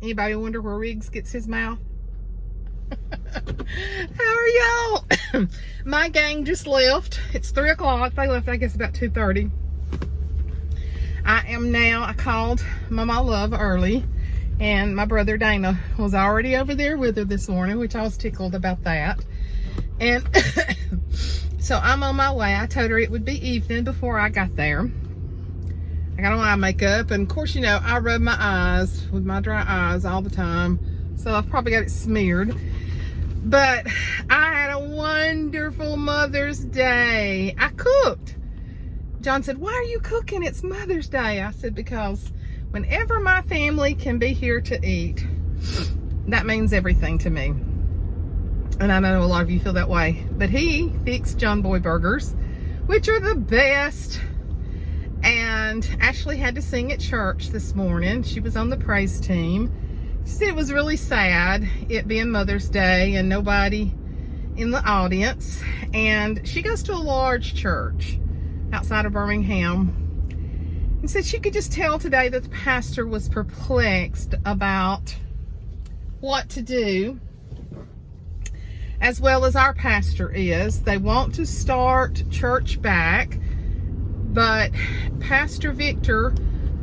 Anybody wonder where Riggs gets his mouth? How are y'all? My gang just left. It's 3 o'clock. They left, I guess, about 2:30. I called Mama Love early, and my brother Dana was already over there with her this morning, which I was tickled about that. And so I'm on my way. I told her it would be evening before I got there. I got on eye makeup, and of course, you know, I rub my eyes with my dry eyes all the time, so I've probably got it smeared. But I had a wonderful Mother's Day. I cooked. John said, "Why are you cooking? It's Mother's Day." I said, because whenever my family can be here to eat, that means everything to me. And I know a lot of you feel that way. But he fixed John Boy burgers, which are the best. And Ashley had to sing at church this morning. She was on the praise team. She said it was really sad, it being Mother's Day and nobody in the audience. And she goes to a large church outside of Birmingham. And said she could just tell today that the pastor was perplexed about what to do, as well as our pastor is. They want to start church back, but Pastor Victor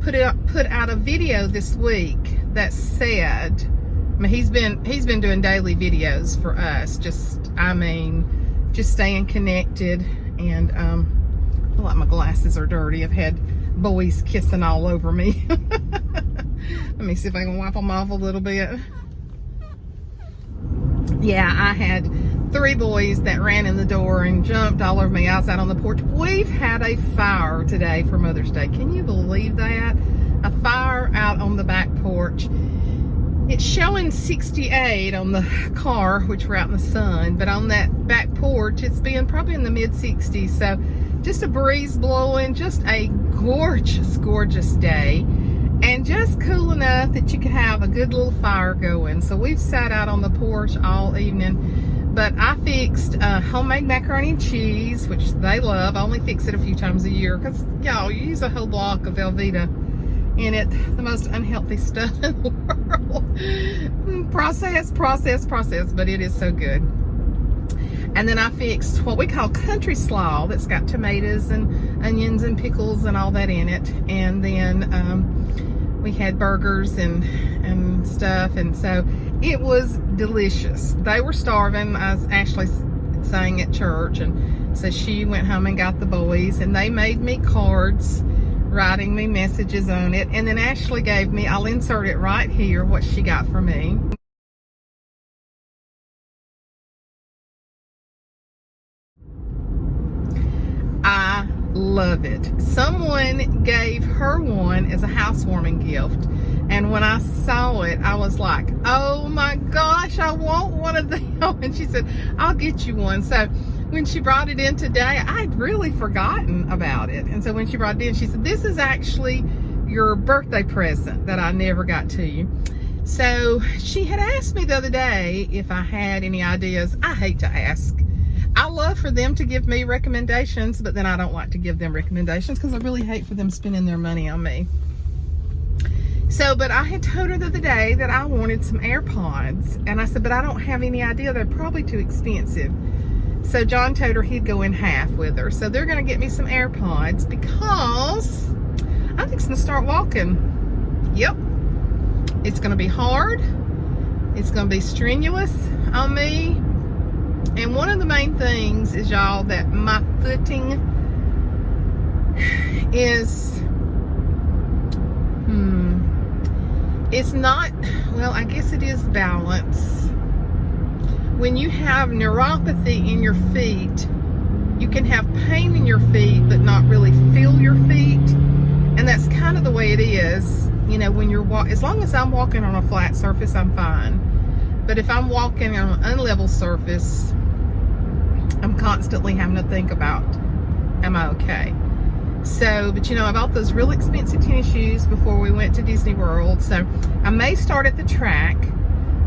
put out a video this week that said, I mean, he's been doing daily videos for us, just staying connected. And I feel like my glasses are dirty. I've had boys kissing all over me. Let me see if I can wipe them off a little bit. Yeah, I had 3 boys that ran in the door and jumped all over me. I was out on the porch. We've had a fire today for Mother's Day. Can you believe that? A fire out on the back porch. It's showing 68 on the car, which we're out in the sun, but on that back porch, it's been probably in the mid-60s. So just a breeze blowing, just a gorgeous, gorgeous day. And just cool enough that you could have a good little fire going. So we've sat out on the porch all evening. But I fixed homemade macaroni and cheese, which they love. I only fix it a few times a year because, y'all, you use a whole block of Velveeta in it. The most unhealthy stuff in the world. Process, but it is so good. And then I fixed what we call country slaw that's got tomatoes and onions and pickles and all that in it. And then we had burgers and stuff, and so it was delicious. They were starving, as Ashley sang at church, and so she went home and got the boys, and they made me cards writing me messages on it. And then Ashley gave me, I'll insert it right here, what she got for me. I love it. Someone gave her one as a housewarming gift, and when I saw it, I was like, oh my gosh, I want one of them. And she said, I'll get you one. So when she brought it in today, I'd really forgotten about it. And so when she brought it in, she said, this is actually your birthday present that I never got to you. So she had asked me the other day if I had any ideas. I hate to ask. I love for them to give me recommendations, but then I don't like to give them recommendations because I really hate for them spending their money on me. So, but I had told her the other day that I wanted some AirPods, and I said, but I don't have any idea. They're probably too expensive. So John told her he'd go in half with her. So they're going to get me some AirPods because I'm fixing to start walking. Yep. It's going to be hard. It's going to be strenuous on me. And one of the main things is, y'all, that my footing is, it's not, well, I guess it is balance. When you have neuropathy in your feet, you can have pain in your feet, but not really feel your feet. And that's kind of the way it is, you know, when you're as long as I'm walking on a flat surface, I'm fine. But if I'm walking on an unlevel surface, I'm constantly having to think about, am I okay? So, but you know, I bought those real expensive tennis shoes before we went to Disney World. So I may start at the track,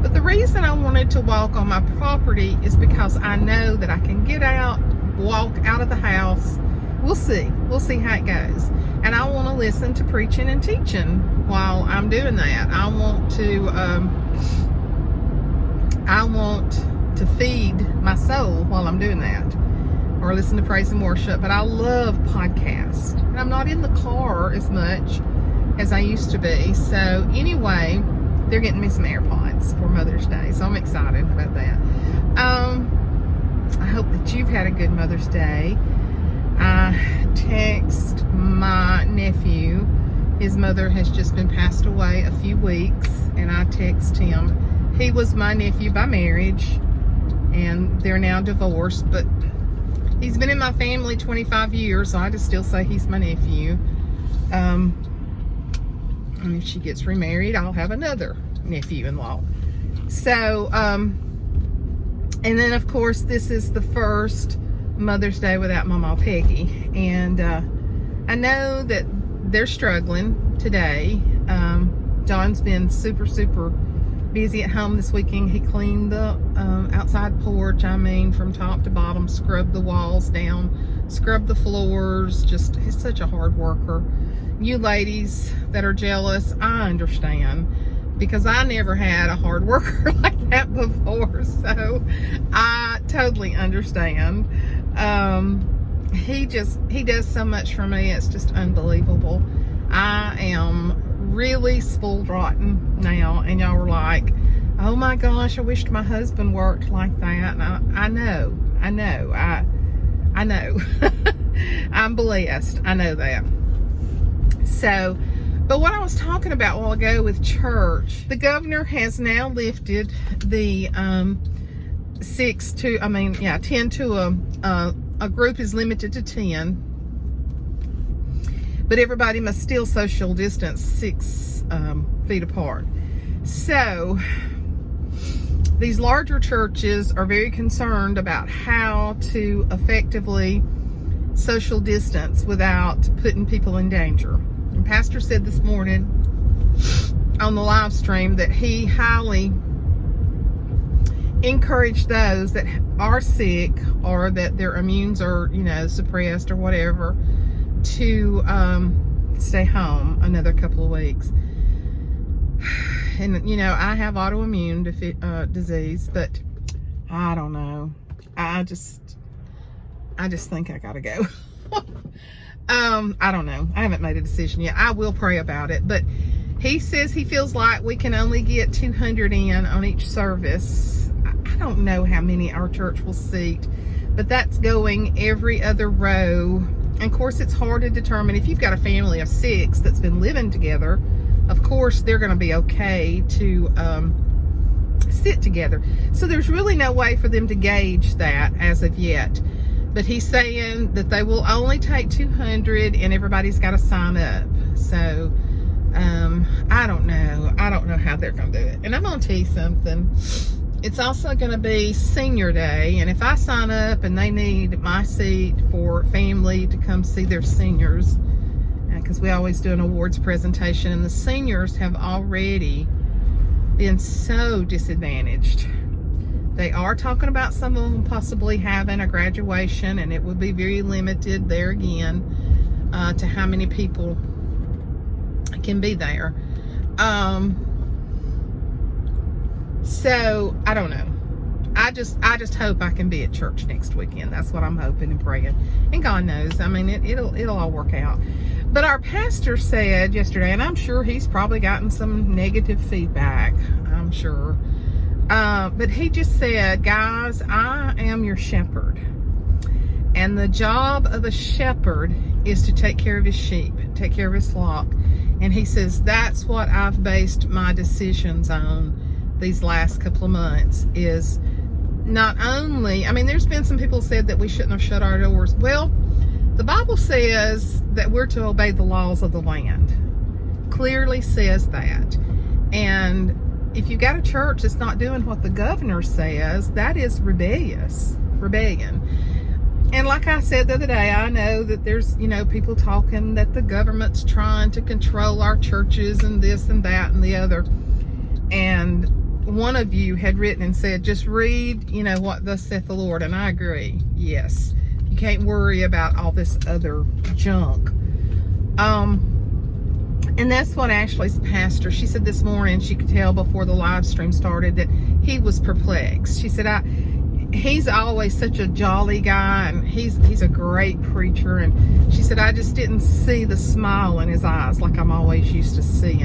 but the reason I wanted to walk on my property is because I know that I can get out, walk out of the house. We'll see how it goes. And I want to listen to preaching and teaching while I'm I'm doing that. I want to feed my soul while I'm doing that, or listen to praise and worship. But I love podcasts, and I'm not in the car as much as I used to be. So anyway, they're getting me some AirPods for Mother's Day, so I'm excited about that. I hope that you've had a good Mother's Day. I text my nephew. His mother has just been passed away a few weeks, and I text him. He was my nephew by marriage, and they're now divorced, but he's been in my family 25 years, so I just still say he's my nephew. And if she gets remarried, I'll have another nephew-in-law. So, and then of course, this is the first Mother's Day without Mama Peggy. And I know that they're struggling today. John's been super busy at home this weekend. He cleaned the outside porch, from top to bottom, scrubbed the walls down, scrubbed the floors. Just, he's such a hard worker. You ladies that are jealous, I understand, because I never had a hard worker like that before, so I totally understand. He does so much for me, it's just unbelievable. I am really spoiled rotten now, and y'all were like, oh my gosh, I wished my husband worked like that. And I know. I'm blessed, I know that. So, but what I was talking about a while ago with church, the governor has now lifted the 10 to a group is limited to 10, but everybody must still social distance 6 feet apart. So these larger churches are very concerned about how to effectively social distance without putting people in danger. And Pastor said this morning on the live stream that he highly encouraged those that are sick or that their immunes are, suppressed or whatever, to stay home another couple of weeks. And I have autoimmune disease, but I don't know. I just think I gotta go. I don't know. I haven't made a decision yet. I will pray about it, but he says he feels like we can only get 200 in on each service. I don't know how many our church will seat, but that's going every other row. And of course, it's hard to determine. If you've got a family of 6 that's been living together, of course, they're going to be okay to sit together. So there's really no way for them to gauge that as of yet. But he's saying that they will only take 200 and everybody's got to sign up. So, I don't know. I don't know how they're going to do it. And I'm going to tell you something. It's also going to be senior day. And if I sign up and they need my seat for family to come see their seniors, because we always do an awards presentation, and the seniors have already been so disadvantaged. They are talking about some of them possibly having a graduation, and it would be very limited there again to how many people can be there. So I don't know. I just hope I can be at church next weekend. That's what I'm hoping and praying. And God knows, it'll all work out. But our pastor said yesterday, and I'm sure he's probably gotten some negative feedback, I'm sure. But he just said, guys, I am your shepherd. And the job of a shepherd is to take care of his sheep, take care of his flock. And he says, that's what I've based my decisions on these last couple of months, is not only, there's been some people said that we shouldn't have shut our doors. Well, the Bible says that we're to obey the laws of the land. Clearly says that. And if you've got a church that's not doing what the governor says, that is rebellion. And like I said the other day, I know that there's, people talking that the government's trying to control our churches and this and that and the other. And one of you had written and said, just read, what thus saith the Lord. And I agree. Yes. You can't worry about all this other junk. And that's what Ashley's pastor, she said this morning, she could tell before the live stream started that he was perplexed. She said, he's always such a jolly guy, and he's a great preacher. And she said, I just didn't see the smile in his eyes like I'm always used to seeing.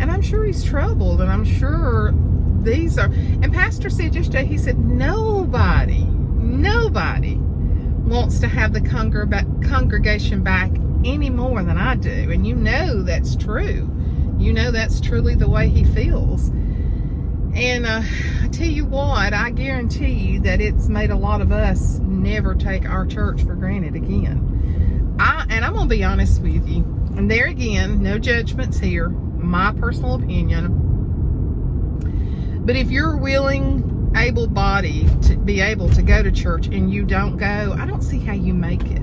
And I'm sure he's troubled, and I'm sure these are, and Pastor said yesterday, he said, nobody wants to have the congregation back any more than I do. And you know that's true. You know that's truly the way he feels. And I tell you what, I guarantee you that it's made a lot of us never take our church for granted again. And I'm going to be honest with you. And there again, no judgments here. My personal opinion. But if you're willing, able-bodied to be able to go to church and you don't go, I don't see how you make it.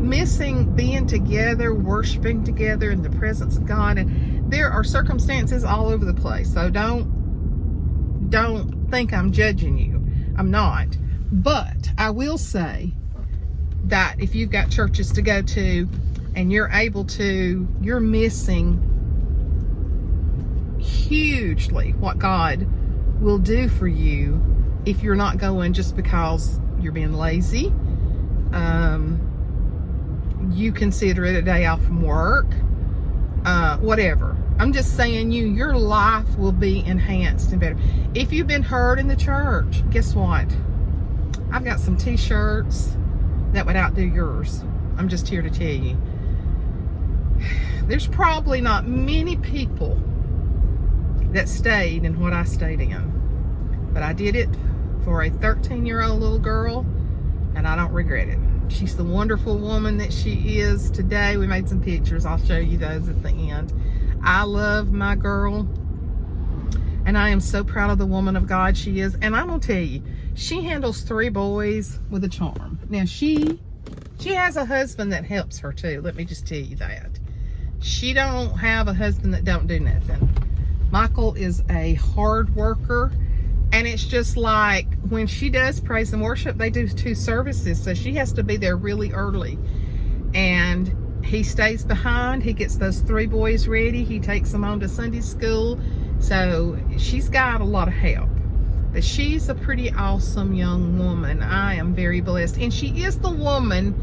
Missing being together, worshiping together in the presence of God. And there are circumstances all over the place. So don't think I'm judging you. I'm not. But I will say that if you've got churches to go to and you're able to, you're missing hugely what God will do for you if you're not going just because you're being lazy. You consider it a day off from work, whatever. I'm just saying your life will be enhanced and better. If you've been hurt in the church, guess what? I've got some t-shirts that would outdo yours. I'm just here to tell you. There's probably not many people that stayed in what I stayed in. But I did it for a 13-year-old little girl, and I don't regret it. She's the wonderful woman that she is today. We made some pictures. I'll show you those at the end. I love my girl, and I am so proud of the woman of God she is. And I'm going to tell you, she handles 3 boys with a charm. Now, she has a husband that helps her too. Let me just tell you that. She don't have a husband that don't do nothing. Michael is a hard worker. And it's just like when she does praise and worship, they do 2 services. So she has to be there really early. And he stays behind. He gets those 3 boys ready. He takes them on to Sunday school. So she's got a lot of help. But she's a pretty awesome young woman. I am very blessed. And she is the woman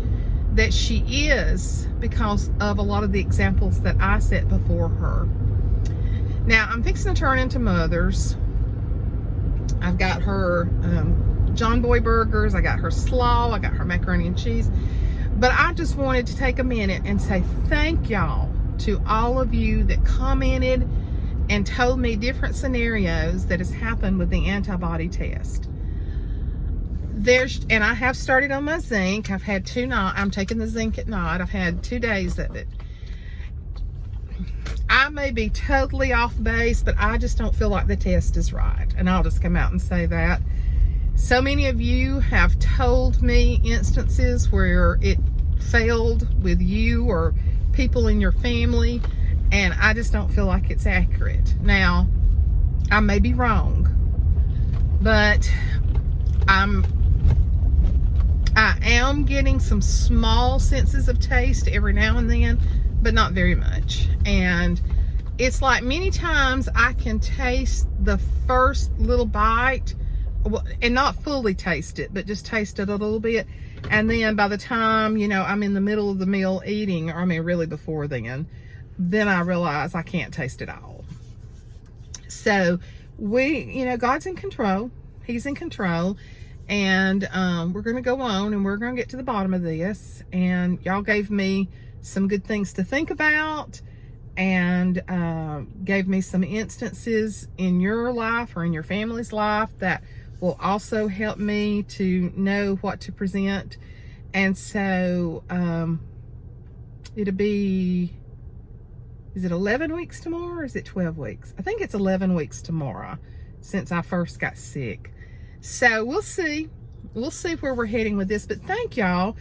that she is because of a lot of the examples that I set before her. Now, I'm fixing to turn into Mother's. I've got her John Boy burgers. I got her slaw. I got her macaroni and cheese. But I just wanted to take a minute and say thank y'all to all of you that commented and told me different scenarios that has happened with the antibody test. And I have started on my zinc. I've had 2 nights. I'm taking the zinc at night. I've had 2 days of it. I may be totally off base, but I just don't feel like the test is right. And I'll just come out and say that. So many of you have told me instances where it failed with you or people in your family, and I just don't feel like it's accurate. Now, I may be wrong, but I am getting some small senses of taste every now and then, but not very much. And it's like many times I can taste the first little bite and not fully taste it, but just taste it a little bit. And then by the time, I'm in the middle of the meal eating, or I mean really before then I realize I can't taste it all. So God's in control. He's in control. And we're going to go on and we're going to get to the bottom of this. And y'all gave me some good things to think about, and gave me some instances in your life or in your family's life that will also help me to know what to present. And so it'll be, is it 11 weeks tomorrow or is it 12 weeks? I think it's 11 weeks tomorrow since I first got sick. So we'll see where we're heading with this. But thank y'all.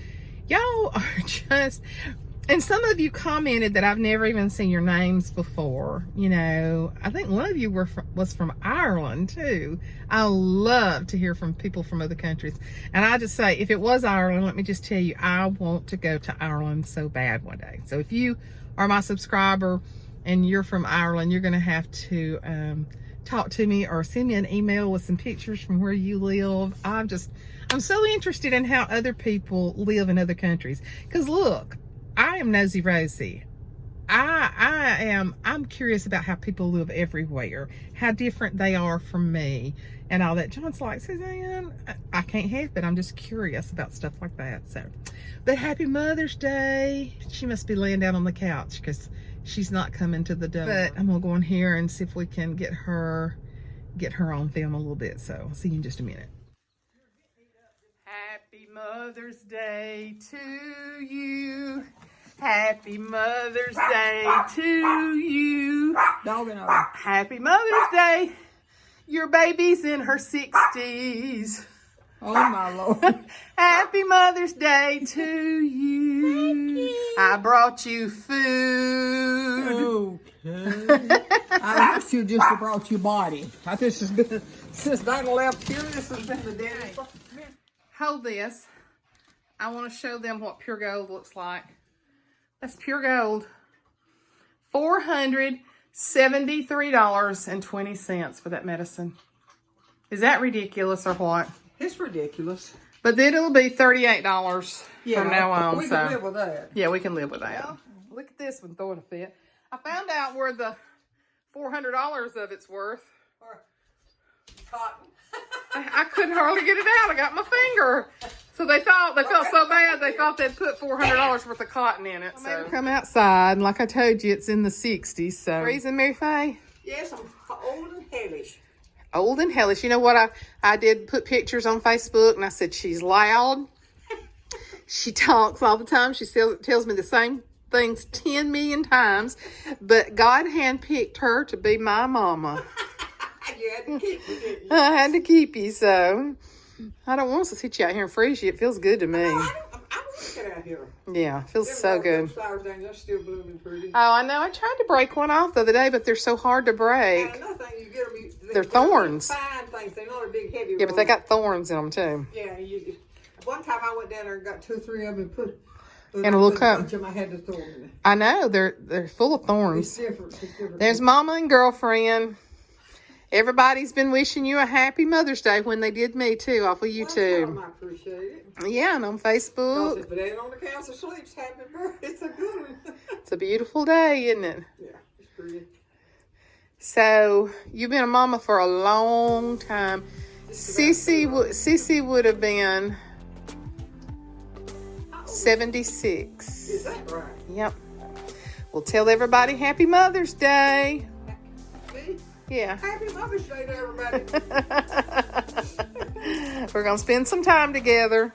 Y'all are just, And some of you commented that I've never even seen your names before. You know, I think one of you was from Ireland too. I love to hear from people from other countries. And I just say, if it was Ireland, let me just tell you, I want to go to Ireland so bad one day. So if you are my subscriber and you're from Ireland, you're going to have to talk to me or send me an email with some pictures from where you live. I'm so interested in how other people live in other countries. Because look, I am nosy Rosie. I'm curious about how people live everywhere, how different they are from me and all that. John's like, Suzanne, I can't help it. I'm just curious about stuff like that. So, but happy Mother's Day. She must be laying down on the couch because she's not coming to the door. But I'm gonna go in here and see if we can get her on film a little bit. So I'll see you in just a minute. Happy Mother's Day to you. Happy Mother's Day to you. Dog and all. Happy Mother's Day. Your baby's in her 60s. Oh my Lord. Happy Mother's Day to you. I brought you food. Okay. I wish you just have brought your body. This has been, since Dinah left here, this has been the day. Hold this. I want to show them what pure gold looks like. That's pure gold. $473.20 for that medicine. Is that ridiculous or what? It's ridiculous. But then it'll be $38 from now on. We can live with that. Yeah, we can live with that. Yeah. Look at this one throwing a fit. I found out where the $400 of it's worth. Cotton. I couldn't hardly get it out. I got my finger. So they felt so bad, they thought they'd put $400 worth of cotton in it. So come outside, and like I told you, it's in the 60s. So freezing, Mary Faye? Yes, I'm old and hellish. Old and hellish. You know what? I did put pictures on Facebook, and I said she's loud. She talks all the time. She tells me the same things 10 million times. But God handpicked her to be my mama. You had to keep me, didn't you? I had to keep you, so I don't want to sit you out here and freeze you. It feels good to me. I like it out here. Yeah, it feels so good. Those flowers down there still blooming pretty. Oh, I know. I tried to break one off the other day, but they're so hard to break. And another thing, you get them, They're thorns. Fine things. They're not a big heavy. Yeah, but they got thorns in them too. Yeah, one time I went down there and got 2 or 3 of them and put in a little cup. I had the thorn in it. I know they're full of thorns. It's different. It's different. There's Mama and girlfriend. Everybody's been wishing you a happy Mother's Day when they did me too, off of YouTube. I appreciate it. Yeah, and on Facebook. If it ain't on the couch of sleeps, happy birthday. It's a good one. It's a beautiful day, isn't it? Yeah, it's pretty. So you've been a mama for a long time. Cece would have been 76. Is that right? Yep. We'll tell everybody Happy Mother's Day. Me? Yeah. Happy Mother's Day to everybody. We're going to spend some time together.